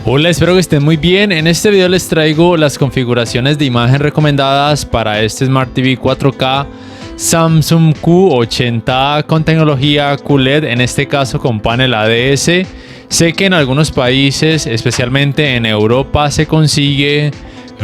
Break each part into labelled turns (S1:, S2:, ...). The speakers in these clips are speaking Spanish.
S1: Hola, espero que estén muy bien. En este video les traigo las configuraciones de imagen recomendadas para este Smart TV 4K Samsung Q80 con tecnología QLED, en este caso con panel ADS. Sé que en algunos países, especialmente en Europa, se consigue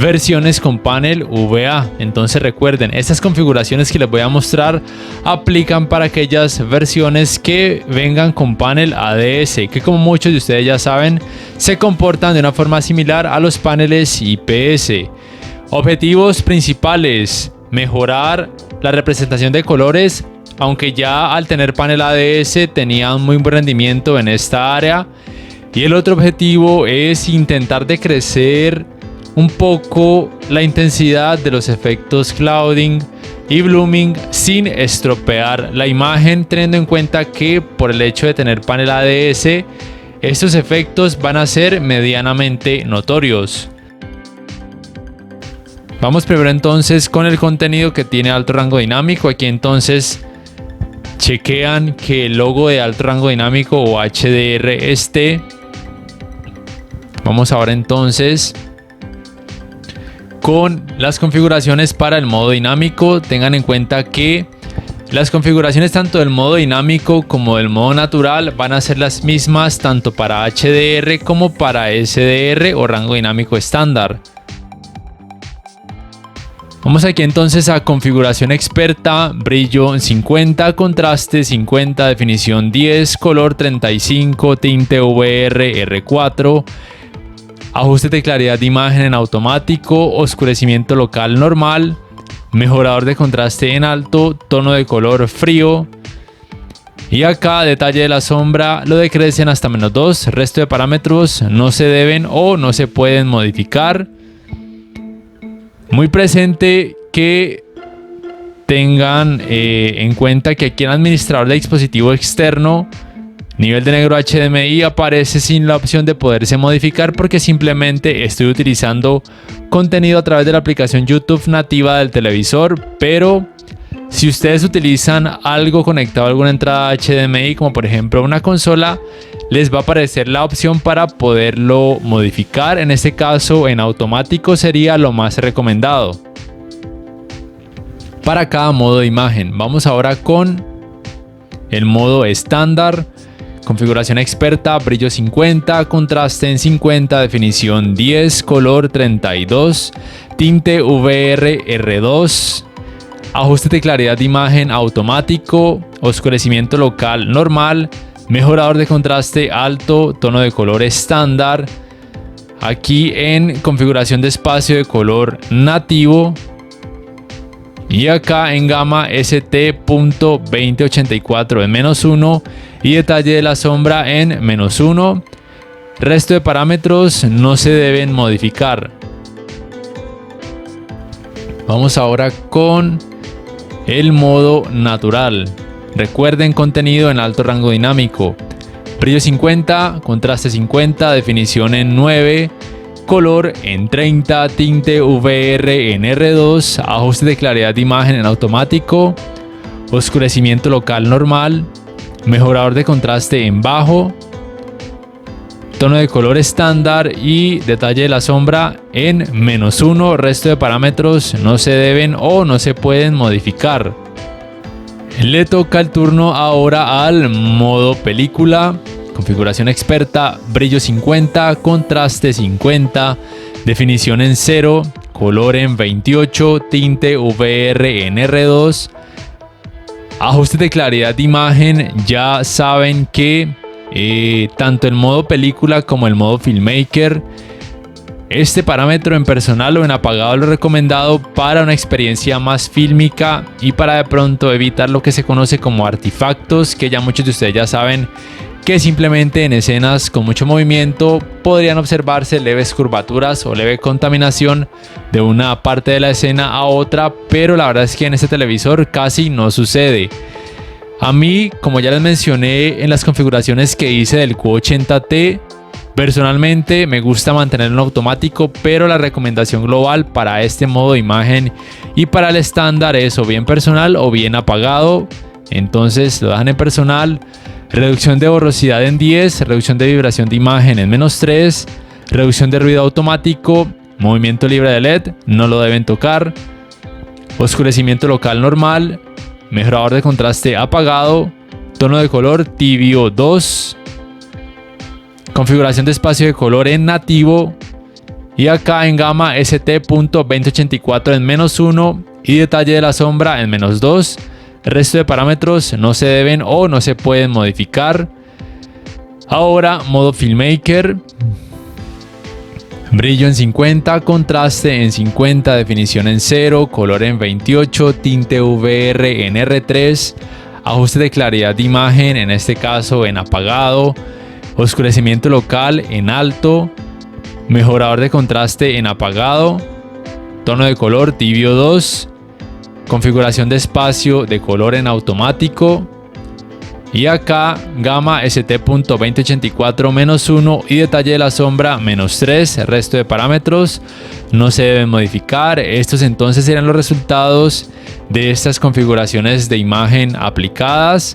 S1: versiones con panel VA. Entonces recuerden, estas configuraciones que les voy a mostrar aplican para aquellas versiones que vengan con panel ADS, que como muchos de ustedes ya saben, se comportan de una forma similar a los paneles IPS. Objetivos principales: mejorar la representación de colores, aunque ya al tener panel ADS tenían muy buen rendimiento en esta área. Y el otro objetivo es intentar decrecer un poco la intensidad de los efectos clouding y blooming sin estropear la imagen, teniendo en cuenta que por el hecho de tener panel ADS, estos efectos van a ser medianamente notorios. Vamos primero entonces con el contenido que tiene alto rango dinámico. Aquí entonces chequean que el logo de alto rango dinámico o HDR esté. Vamos ahora entonces con las configuraciones para el modo dinámico. Tengan en cuenta que las configuraciones tanto del modo dinámico como del modo natural van a ser las mismas tanto para HDR como para SDR o rango dinámico estándar. Vamos aquí entonces a configuración experta: brillo 50, contraste 50, definición 10, color 35, tinte VR R4, ajuste de claridad de imagen en automático, oscurecimiento local normal, mejorador de contraste en alto, tono de color frío. Y acá detalle de la sombra lo decrecen hasta -2. Resto de parámetros no se deben o no se pueden modificar. Muy presente que tengan en cuenta que aquí en administrador de dispositivo externo, nivel de negro HDMI aparece sin la opción de poderse modificar, porque simplemente estoy utilizando contenido a través de la aplicación YouTube nativa del televisor. Pero si ustedes utilizan algo conectado a alguna entrada HDMI, como por ejemplo una consola, les va a aparecer la opción para poderlo modificar. En este caso en automático sería lo más recomendado para cada modo de imagen. Vamos ahora con el modo estándar. Configuración experta: brillo 50, contraste en 50, definición 10, color 32, tinte VR R2, ajuste de claridad de imagen automático, oscurecimiento local normal, mejorador de contraste alto, tono de color estándar. Aquí en configuración de espacio de color nativo. Y acá en gama ST.2084 en -1 y detalle de la sombra en -1. Resto de parámetros no se deben modificar. Vamos ahora con el modo natural. Recuerden, contenido en alto rango dinámico: brillo 50, contraste 50, definición en 9, color en 30, tinte VR en R2, ajuste de claridad de imagen en automático, oscurecimiento local normal, mejorador de contraste en bajo, tono de color estándar y detalle de la sombra en -1. Resto de parámetros no se deben o no se pueden modificar. Le toca el turno ahora al modo película. Configuración experta: brillo 50, contraste 50, definición en 0, color en 28, tinte VR en R2, ajuste de claridad de imagen. Ya saben que tanto el modo película como el modo filmmaker, este parámetro en personal o en apagado lo recomendado para una experiencia más fílmica y para de pronto evitar lo que se conoce como artefactos, que ya muchos de ustedes ya saben que simplemente en escenas con mucho movimiento podrían observarse leves curvaturas o leve contaminación de una parte de la escena a otra, pero la verdad es que en este televisor casi no sucede. A mí, como ya les mencioné en las configuraciones que hice del Q80T, personalmente me gusta mantenerlo en automático, pero la recomendación global para este modo de imagen y para el estándar es o bien personal o bien apagado. Entonces lo dejan en personal. Reducción de borrosidad en 10, reducción de vibración de imagen en -3, reducción de ruido automático, movimiento libre de LED, no lo deben tocar, oscurecimiento local normal, mejorador de contraste apagado, tono de color tibio 2, configuración de espacio de color en nativo, y acá en gama ST.2084 en -1 y detalle de la sombra en -2. El resto de parámetros no se deben o no se pueden modificar. Ahora modo filmmaker, brillo en 50, contraste en 50, definición en 0, color en 28, tinte VR en R3, ajuste de claridad de imagen, en este caso en apagado, oscurecimiento local en alto, mejorador de contraste en apagado, tono de color tibio 2, configuración de espacio de color en automático, y acá gama ST.2084 -1 y detalle de la sombra -3. El resto de parámetros no se deben modificar. Estos entonces serán los resultados de estas configuraciones de imagen aplicadas.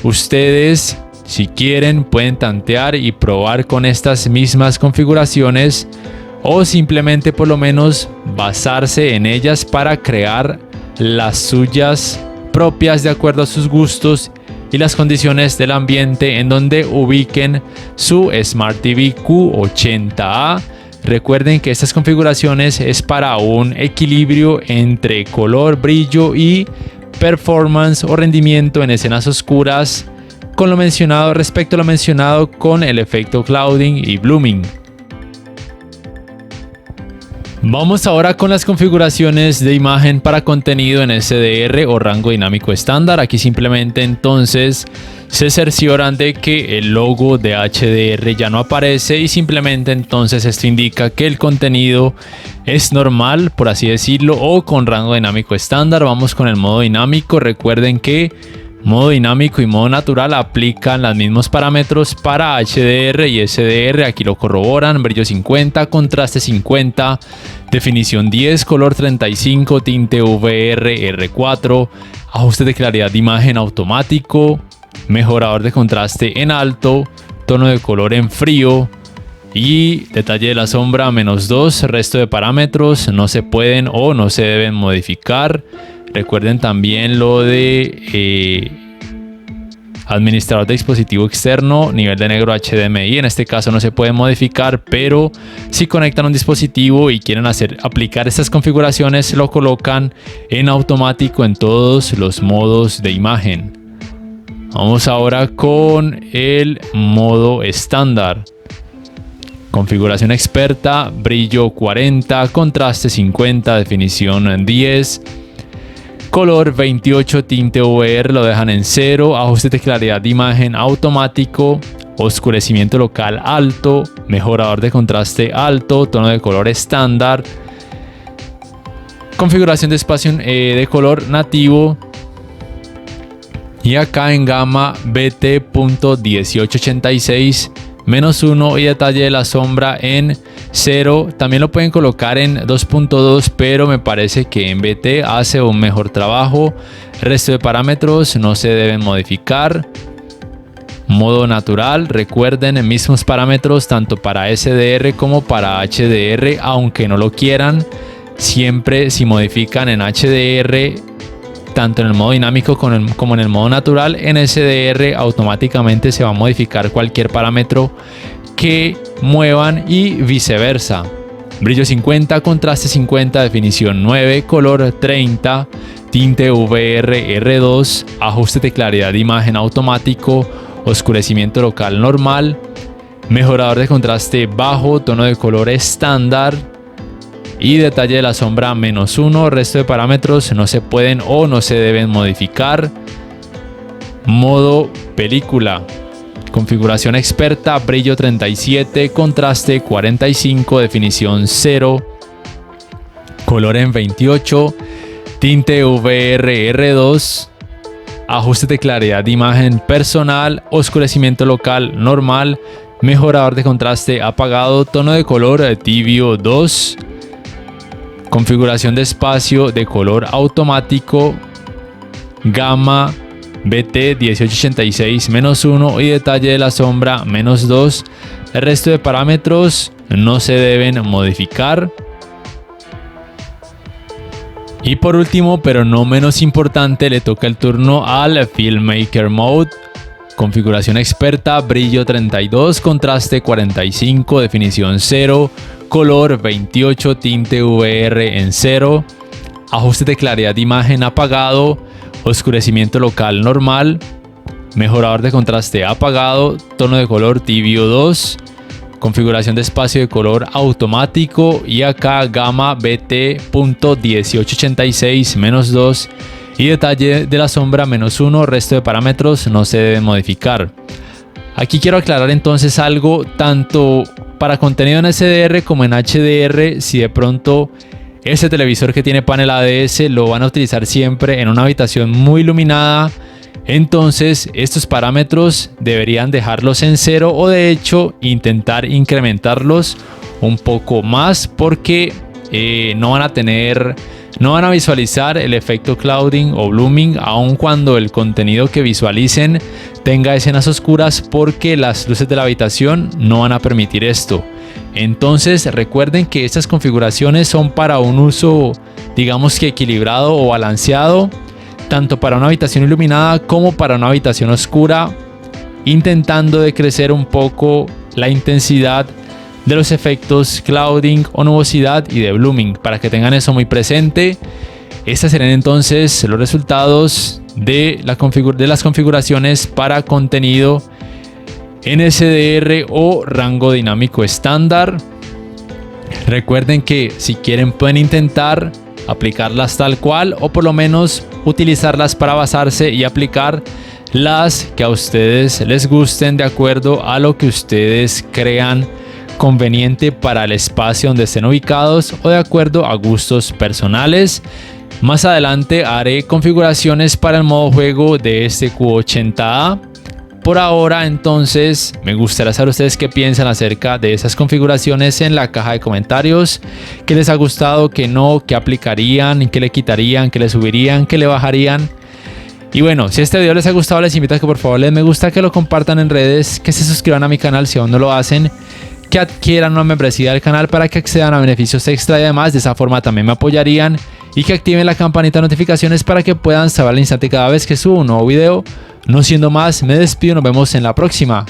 S1: Ustedes, si quieren, pueden tantear y probar con estas mismas configuraciones, o simplemente por lo menos basarse en ellas para crear las suyas propias de acuerdo a sus gustos y las condiciones del ambiente en donde ubiquen su Smart TV Q80A. Recuerden que estas configuraciones es para un equilibrio entre color, brillo y performance o rendimiento en escenas oscuras, con lo mencionado respecto a lo mencionado con el efecto clouding y blooming. Vamos ahora con las configuraciones de imagen para contenido en SDR o rango dinámico estándar. Aquí simplemente entonces se cercioran de que el logo de HDR ya no aparece, y simplemente entonces esto indica que el contenido es normal, por así decirlo, o con rango dinámico estándar. Vamos con el modo dinámico. Recuerden que modo dinámico y modo natural aplican los mismos parámetros para HDR y SDR. Aquí lo corroboran: brillo 50, contraste 50, definición 10, color 35, tinte VR R4, ajuste de claridad de imagen automático, mejorador de contraste en alto, tono de color en frío y detalle de la sombra -2. El resto de parámetros no se pueden o no se deben modificar. Recuerden también lo de administrador de dispositivo externo, nivel de negro HDMI. En este caso no se puede modificar, pero si conectan un dispositivo y quieren aplicar estas configuraciones, lo colocan en automático en todos los modos de imagen. Vamos ahora con el modo estándar. Configuración experta, brillo 40, contraste 50, definición 10, color 28, tinte VR lo dejan en 0, ajuste de claridad de imagen automático, oscurecimiento local alto, mejorador de contraste alto, tono de color estándar, configuración de espacio de color nativo, y acá en gama BT.1886 -1 y detalle de la sombra en 0. También lo pueden colocar en 2.2, pero me parece que en BT hace un mejor trabajo. El resto de parámetros no se deben modificar. Modo natural, recuerden, mismos parámetros tanto para SDR como para HDR, aunque no lo quieran. Siempre si modifican en HDR, tanto en el modo dinámico como en el modo natural, en SDR automáticamente se va a modificar cualquier parámetro que muevan y viceversa. Brillo 50, contraste 50, definición 9, color 30, tinte VR R2, ajuste de claridad de imagen automático, oscurecimiento local normal, mejorador de contraste bajo, tono de color estándar y detalle de la sombra -1. El resto de parámetros no se pueden o no se deben modificar. Modo película. Configuración experta, brillo 37, contraste 45, definición 0, color en 28, tinte VR R2, ajuste de claridad de imagen personal, oscurecimiento local normal, mejorador de contraste apagado, tono de color tibio 2, configuración de espacio de color automático, gama BT 1886 -1 y detalle de la sombra -2. El resto de parámetros no se deben modificar. Y por último, pero no menos importante, le toca el turno al Filmmaker Mode. Configuración experta, brillo 32, contraste 45, definición 0, color 28, tinte VR en 0, ajuste de claridad de imagen apagado, oscurecimiento local normal, mejorador de contraste apagado, tono de color tibio 2, configuración de espacio de color automático y acá gama BT.1886-2 y detalle de la sombra -1, resto de parámetros no se deben modificar. Aquí quiero aclarar entonces algo, tanto para contenido en SDR como en HDR, si de pronto ese televisor que tiene panel ADS lo van a utilizar siempre en una habitación muy iluminada, entonces estos parámetros deberían dejarlos en 0 o de hecho intentar incrementarlos un poco más porque no van a visualizar el efecto clouding o blooming aun cuando el contenido que visualicen tenga escenas oscuras, porque las luces de la habitación no van a permitir esto. Entonces recuerden que estas configuraciones son para un uso, digamos que equilibrado o balanceado, tanto para una habitación iluminada como para una habitación oscura, intentando decrecer un poco la intensidad de los efectos clouding o nubosidad y de blooming, para que tengan eso muy presente. Estas serán entonces los resultados de las configuraciones para contenido en SDR o rango dinámico estándar. Recuerden que si quieren pueden intentar aplicarlas tal cual o por lo menos utilizarlas para basarse y aplicar las que a ustedes les gusten de acuerdo a lo que ustedes crean conveniente para el espacio donde estén ubicados o de acuerdo a gustos personales. Más adelante haré configuraciones para el modo juego de este Q80A. Por ahora entonces me gustaría saber ustedes qué piensan acerca de esas configuraciones en la caja de comentarios. ¿Qué les ha gustado, qué no, qué aplicarían, qué le quitarían, qué le subirían, qué le bajarían? Y bueno, si este video les ha gustado, les invito a que por favor les me gusta, que lo compartan en redes, que se suscriban a mi canal si aún no lo hacen, que adquieran una membresía del canal para que accedan a beneficios extra y además de esa forma también me apoyarían, y que activen la campanita de notificaciones para que puedan saber al instante cada vez que subo un nuevo video. No siendo más, me despido, nos vemos en la próxima.